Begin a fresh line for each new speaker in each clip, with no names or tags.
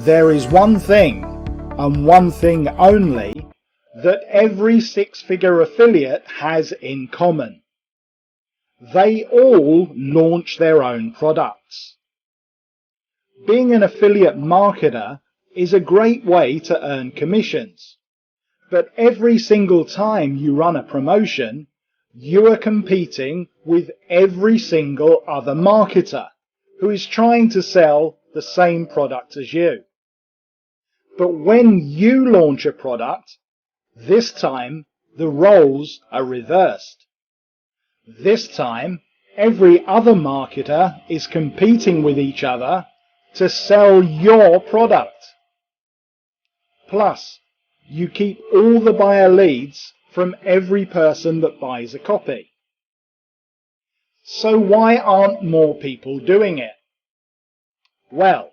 There is one thing, and one thing only, that every six-figure affiliate has in common. They all launch their own products. Being an affiliate marketer is a great way to earn commissions, but every single time you run a promotion, you are competing with every single other marketer who is trying to sell the same product as you. But when you launch a product, this time the roles are reversed. This time every other marketer is competing with each other to sell your product. Plus, you keep all the buyer leads from every person that buys a copy. So why aren't more people doing it? Well,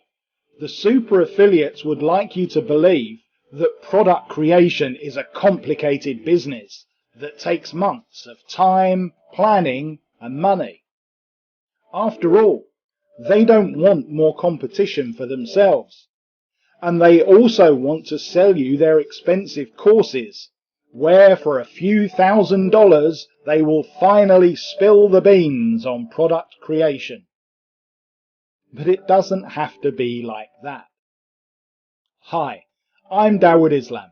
the super affiliates would like you to believe that product creation is a complicated business that takes months of time, planning and money. After all, they don't want more competition for themselves, and they also want to sell you their expensive courses, where for a few $1,000s they will finally spill the beans on product creation. But it doesn't have to be like that. Hi, I'm Dawud Islam,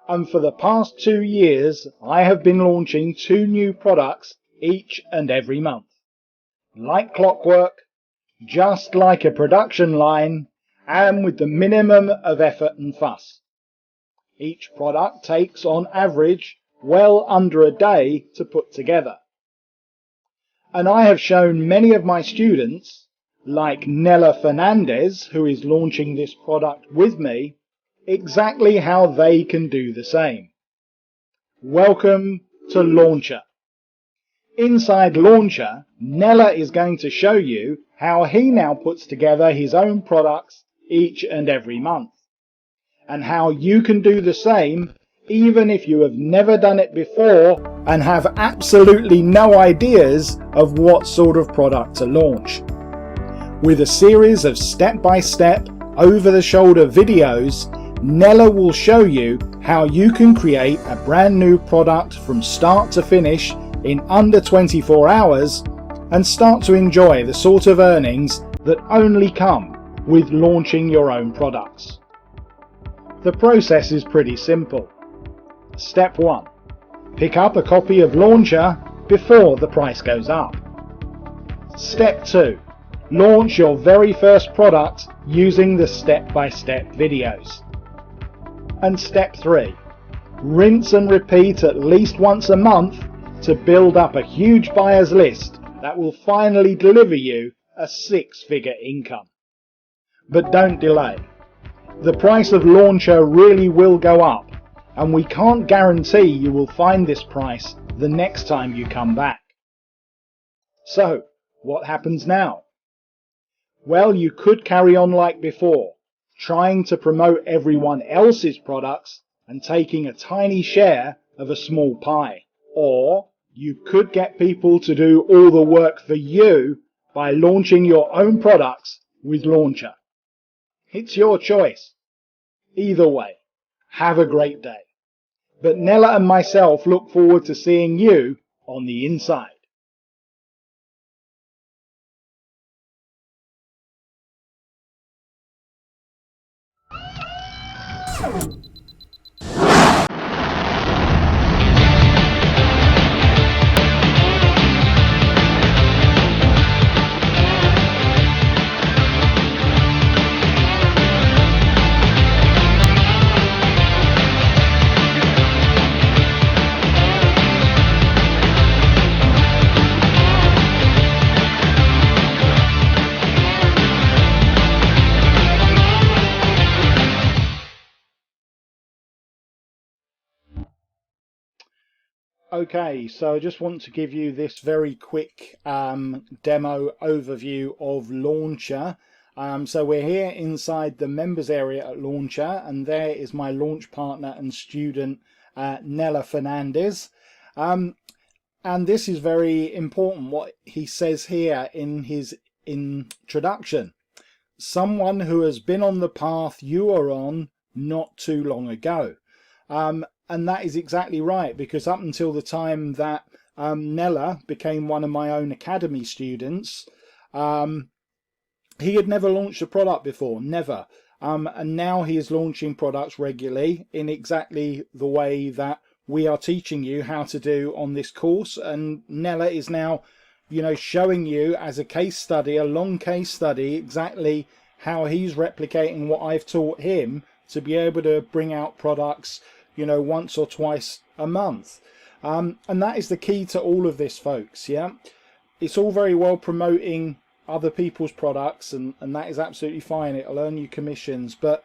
and for the past 2 years I have been launching 2 new products each and every month. Like clockwork, just like a production line, and with the minimum of effort and fuss. Each product takes on average well under a day to put together. And I have shown many of my students, like Kneller Fernandes, who is launching this product with me, exactly how they can do the same. Welcome to Launchrr. Inside Launchrr, Kneller is going to show you how he now puts together his own products each and every month, and how you can do the same even if you have never done it before and have absolutely no ideas of what sort of product to launch. With a series of step-by-step, over-the-shoulder videos, Kneller will show you how you can create a brand new product from start to finish in under 24 hours and start to enjoy the sort of earnings that only come with launching your own products. The process is pretty simple. Step 1. Pick up a copy of Launchrr before the price goes up. Step 2. Launch your very first product using the step-by-step videos. And step 3. Rinse and repeat at least once a month to build up a huge buyers list that will finally deliver you a 6-figure income. But don't delay. The price of Launchrr really will go up, and we can't guarantee you will find this price the next time you come back. So, what happens now? Well, you could carry on like before, trying to promote everyone else's products and taking a tiny share of a small pie. Or you could get people to do all the work for you by launching your own products with Launchrr. It's your choice. Either way, have a great day. But Kneller and myself look forward to seeing you on the inside. Okay, so I just want to give you this very quick demo overview of Launchrr. So we're here inside the members area at Launchrr, and there is my launch partner and student Kneller Fernandes. And this is very important what he says here in his introduction. someone who has been on the path you are on not too long ago. And that is exactly right, because up until the time that Kneller became one of my own academy students, he had never launched a product before, never. And now he is launching products regularly in exactly the way that we are teaching you how to do on this course. And Kneller is now, you know, showing you as a case study, a long case study, exactly how he's replicating what I've taught him to be able to bring out products, you know, once or twice a month. And that is the key to all of this, folks. Yeah, it's all very well promoting other people's products, and that is absolutely fine. It'll earn you commissions, but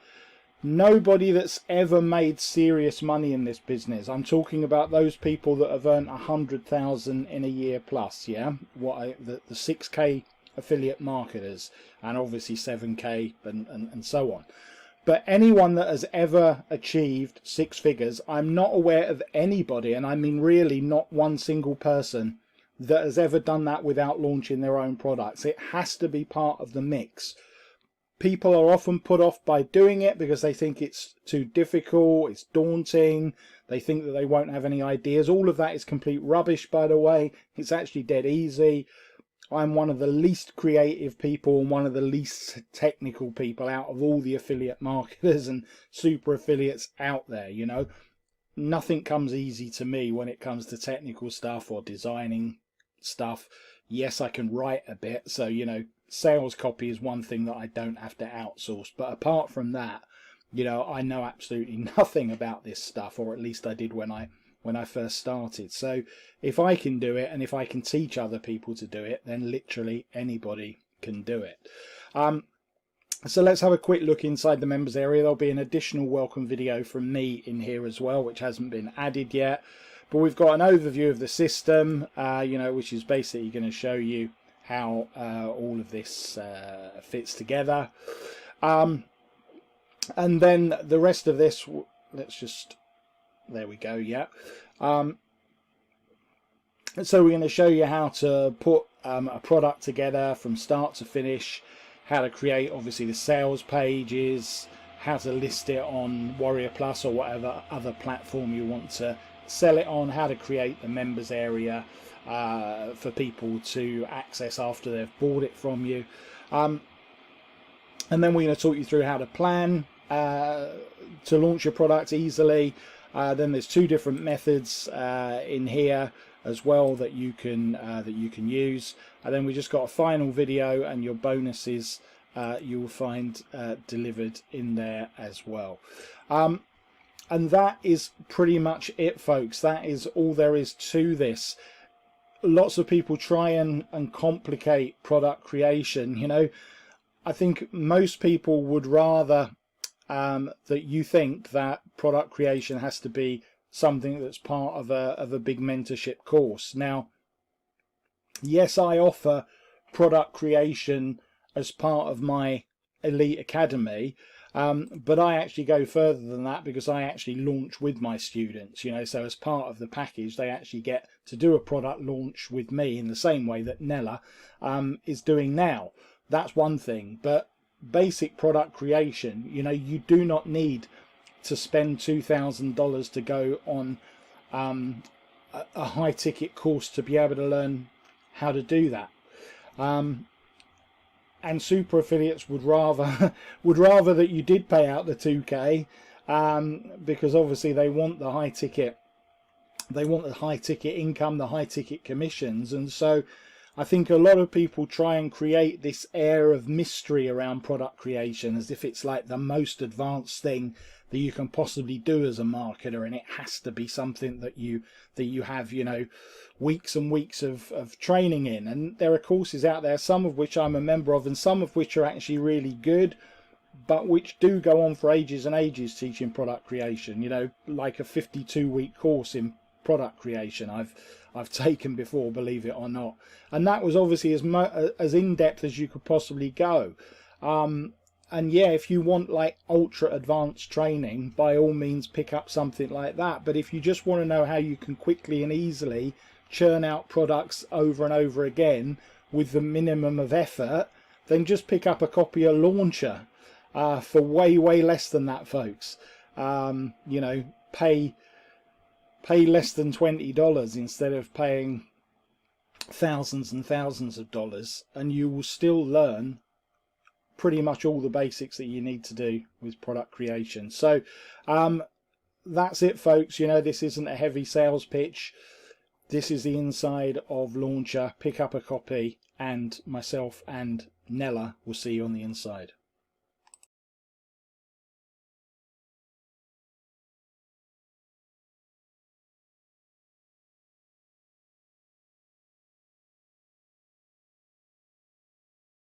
nobody that's ever made serious money in this business, I'm talking about those people that have earned 100,000 in a year plus, yeah, the 6k affiliate marketers, and obviously 7k and so on. But anyone that has ever achieved 6 figures, I'm not aware of anybody, and I mean really not one single person, that has ever done that without launching their own products. It has to be part of the mix. People are often put off by doing it because they think it's too difficult, it's daunting, they think that they won't have any ideas. All of that is complete rubbish, by the way. It's actually dead easy. I'm one of the least creative people and one of the least technical people out of all the affiliate marketers and super affiliates out there, you know. Nothing comes easy to me when it comes to technical stuff or designing stuff. Yes, I can write a bit, so, you know, sales copy is one thing that I don't have to outsource. But apart from that, you know, I know absolutely nothing about this stuff, or at least I did when I first started. So if I can do it, and if I can teach other people to do it, then literally anybody can do it. So let's have a quick look inside the members area. There'll be an additional welcome video from me in here as well, which hasn't been added yet. But we've got an overview of the system, you know, which is basically going to show you how all of this fits together. And then the rest of this, let's just, there we go, yeah. So we're going to show you how to put a product together from start to finish, how to create obviously the sales pages, how to list it on Warrior Plus or whatever other platform you want to sell it on, how to create the members area for people to access after they've bought it from you. And then we're going to talk you through how to plan to launch your product easily. Then there's 2 different methods in here as well that you can use, and then we just got a final video, and your bonuses you will find delivered in there as well. And that is pretty much it, folks. That is all there is to this. Lots of people try and complicate product creation. You know, I think most people would rather that you think that product creation has to be something that's part of a big mentorship course. Now, yes, I offer product creation as part of my Elite Academy, but I actually go further than that, because I actually launch with my students, you know. So as part of the package, they actually get to do a product launch with me in the same way that Kneller is doing now. That's one thing. But basic product creation, you know, you do not need to spend $2,000 to go on a high ticket course to be able to learn how to do that. And super affiliates would rather that you did pay out the 2k, because obviously they want the high ticket income, the high ticket commissions. And so I think a lot of people try and create this air of mystery around product creation as if it's like the most advanced thing that you can possibly do as a marketer, and it has to be something that you have, you know, weeks and weeks of training in. And there are courses out there, some of which I'm a member of and some of which are actually really good, but which do go on for ages and ages teaching product creation, you know, like a 52-week course in product creation I've taken before, believe it or not, and that was obviously as in-depth as you could possibly go. And yeah, if you want like ultra advanced training, by all means pick up something like that. But if you just want to know how you can quickly and easily churn out products over and over again with the minimum of effort, then just pick up a copy of Launchrr for way less than that, folks. You know, pay less than $20 instead of paying thousands and thousands of dollars, and you will still learn pretty much all the basics that you need to do with product creation. So that's it, folks. You know, this isn't a heavy sales pitch. This is the inside of Launchrr. Pick up a copy, and myself and Kneller will see you on the inside.